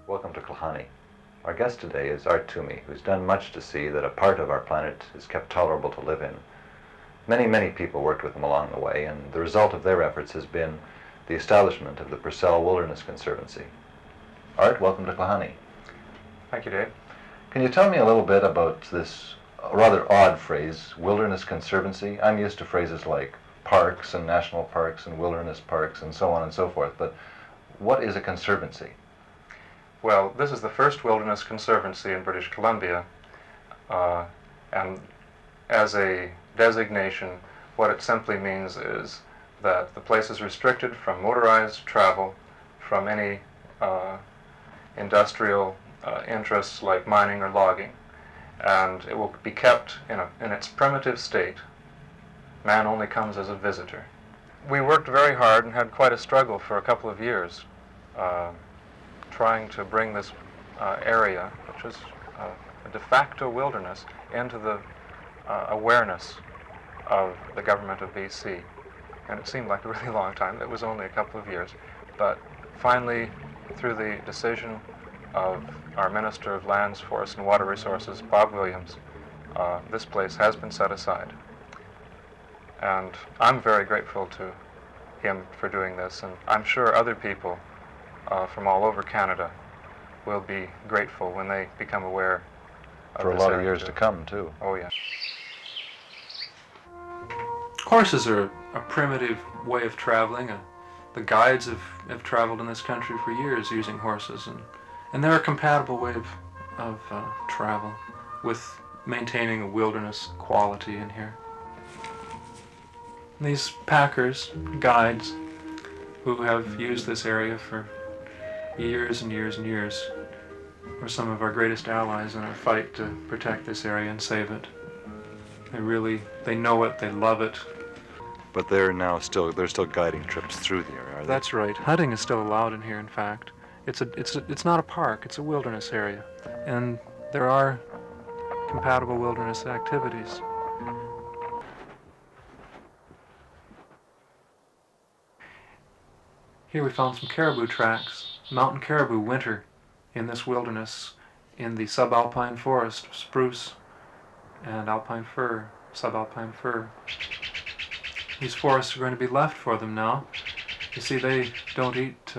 Welcome to Klahani. Our guest today is Art Twomey, who's done much to see that a part of our planet is kept tolerable to live in. Many people worked with him along the way, and the result of their efforts has been the establishment of the Purcell Wilderness Conservancy. Art, welcome to Klahani. Thank you, Dave. Can you tell me a little bit about this rather odd phrase, Wilderness Conservancy? I'm used to phrases like parks and national parks and wilderness parks and so on and so forth, but what is a conservancy? Well, this is the first wilderness conservancy in British Columbia, and as a designation, what it simply means is that the place is restricted from motorized travel, from any industrial interests like mining or logging, and it will be kept in its primitive state. Man only comes as a visitor. We worked very hard and had quite a struggle for a couple of years trying to bring this area, which is a de facto wilderness, into the awareness of the government of BC. And it seemed like a really long time. It was only a couple of years. But finally, through the decision of our Minister of Lands, Forests and Water Resources, Bob Williams, this place has been set aside. And I'm very grateful to him for doing this, and I'm sure other people from all over Canada will be grateful when they become aware of For a this lot of area years to come, too. Oh, yes. Horses are a primitive way of traveling. The guides have traveled in this country for years using horses, and they're a compatible way of travel with maintaining a wilderness quality in here. These packers, guides, who have used this area for years and years and years, are some of our greatest allies in our fight to protect this area and save it. They know it, they love it. But they're still guiding trips through the area, are they? That's right. Hunting is still allowed in here, in fact. It's not a park, it's a wilderness area. And there are compatible wilderness activities. Here we found some caribou tracks. Mountain caribou winter in this wilderness in the subalpine forest, spruce and alpine fir, subalpine fir. These forests are going to be left for them now. You see, they don't eat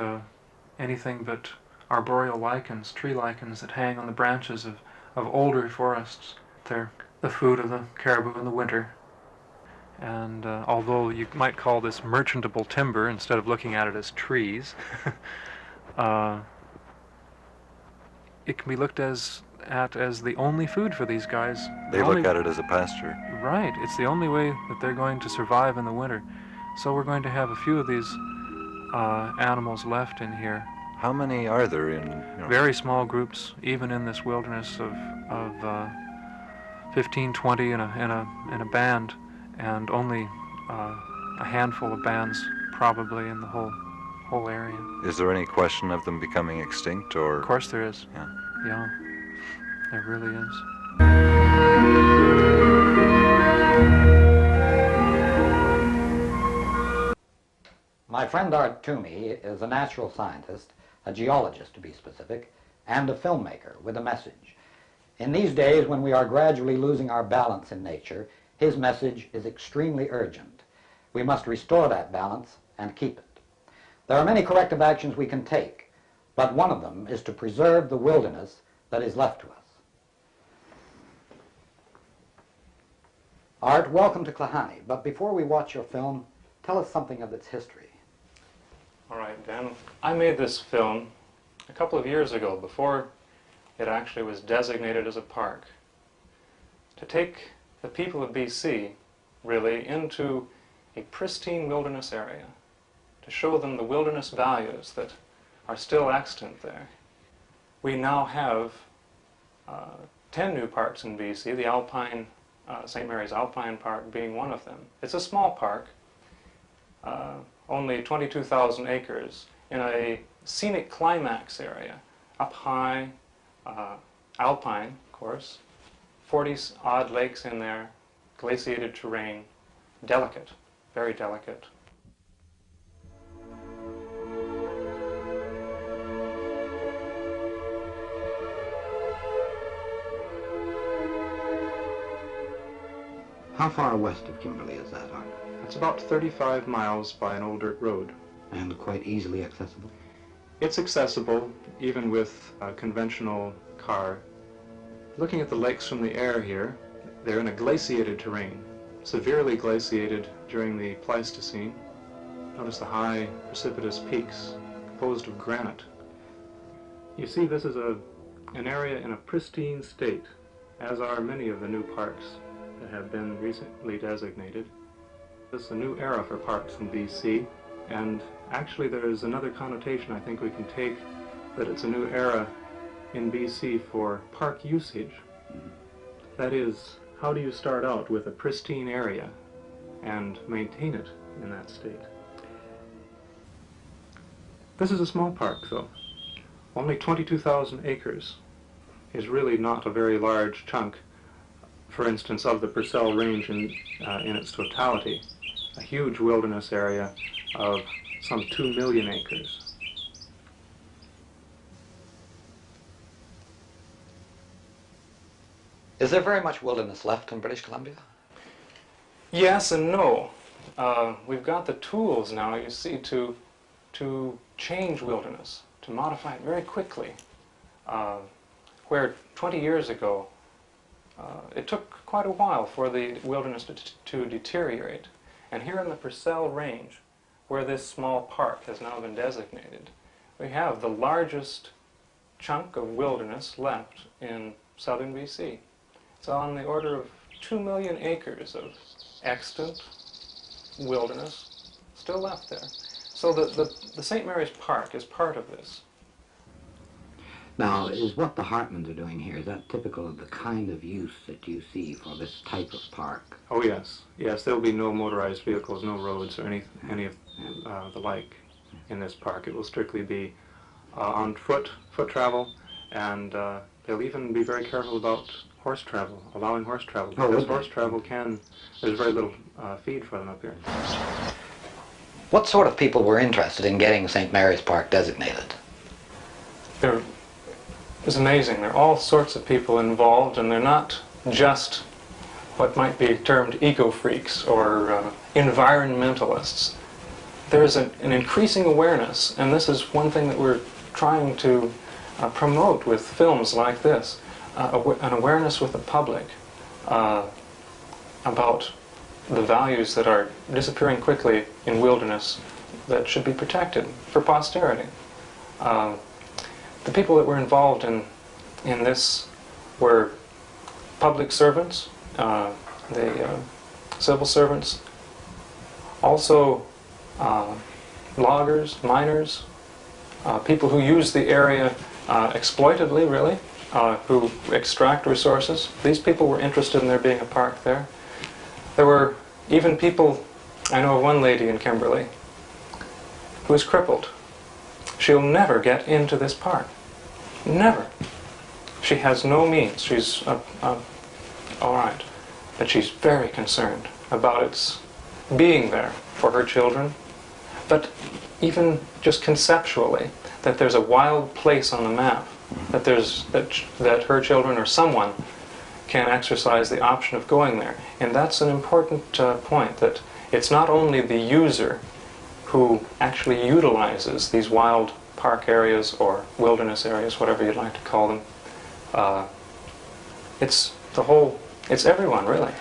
anything but arboreal lichens, tree lichens that hang on the branches of older forests. They're the food of the caribou in the winter. And although you might call this merchantable timber instead of looking at it as trees, it can be looked at as the only food for these guys. They look at it as a pasture. Right. It's the only way that they're going to survive in the winter. So we're going to have a few of these animals left in here. How many are there in? Very small groups, even in this wilderness of 15, 20 in a band, and only a handful of bands probably in the whole area. Is there any question of them becoming extinct, or? Of course there is. Yeah. There really is. My friend Art Twomey is a natural scientist, a geologist to be specific, and a filmmaker with a message. In these days when we are gradually losing our balance in nature, his message is extremely urgent. We must restore that balance and keep it. There are many corrective actions we can take, but one of them is to preserve the wilderness that is left to us. Art, welcome to Klahani, but before we watch your film, tell us something of its history. All right, Dan. I made this film a couple of years ago, before it actually was designated as a park, to take the people of BC, really, into a pristine wilderness area, to show them the wilderness values that are still extant there. We now have 10 new parks in BC, the Alpine, St. Mary's Alpine Park being one of them. It's a small park, only 22,000 acres, in a scenic climax area, up high, alpine, of course, 40-odd lakes in there, glaciated terrain, delicate, very delicate. How far west of Kimberley is that, Art? It's about 35 miles by an old dirt road. And quite easily accessible? It's accessible even with a conventional car. Looking at the lakes from the air here, they're in a glaciated terrain, severely glaciated during the Pleistocene. Notice the high precipitous peaks composed of granite. You see, this is an area in a pristine state, as are many of the new parks that have been recently designated. This is a new era for parks in BC, and actually there is another connotation I think we can take, that it's a new era in BC for park usage. That is, how do you start out with a pristine area and maintain it in that state? This is a small park, though. Only 22,000 acres is really not a very large chunk, for instance, of the Purcell Range in its totality. A huge wilderness area of some 2 million acres. Is there very much wilderness left in British Columbia? Yes and no. We've got the tools now, you see, to change wilderness, to modify it very quickly. Where 20 years ago, it took quite a while for the wilderness to deteriorate. And here in the Purcell Range, where this small park has now been designated, we have the largest chunk of wilderness left in southern BC. It's on the order of 2 million acres of extant wilderness still left there. So the St. Mary's Park is part of this. Now, is what the Hartmans are doing here, is that typical of the kind of use that you see for this type of park? Oh yes, yes, there'll be no motorized vehicles, no roads or any of the like in this park. It will strictly be on foot travel, and they'll even be very careful about horse travel, allowing horse travel, because horse travel there's very little feed for them up here. What sort of people were interested in getting St. Mary's Park designated? It's amazing. There are all sorts of people involved, and they're not just what might be termed eco-freaks or environmentalists. There is an increasing awareness, and this is one thing that we're trying to promote with films like this, an awareness with the public about the values that are disappearing quickly in wilderness that should be protected for posterity. The people that were involved in this were public servants, the civil servants, also loggers, miners, people who use the area exploitively, really, who extract resources. These people were interested in there being a park there. There were even people, I know of one lady in Kimberley who is crippled. She'll never get into this park. Never. She has no means. She's all right. But she's very concerned about its being there for her children. But even just conceptually, that there's a wild place on the map, that her children or someone can exercise the option of going there. And that's an important point, that it's not only the user who actually utilizes these wild park areas or wilderness areas, whatever you'd like to call them. It's everyone, really.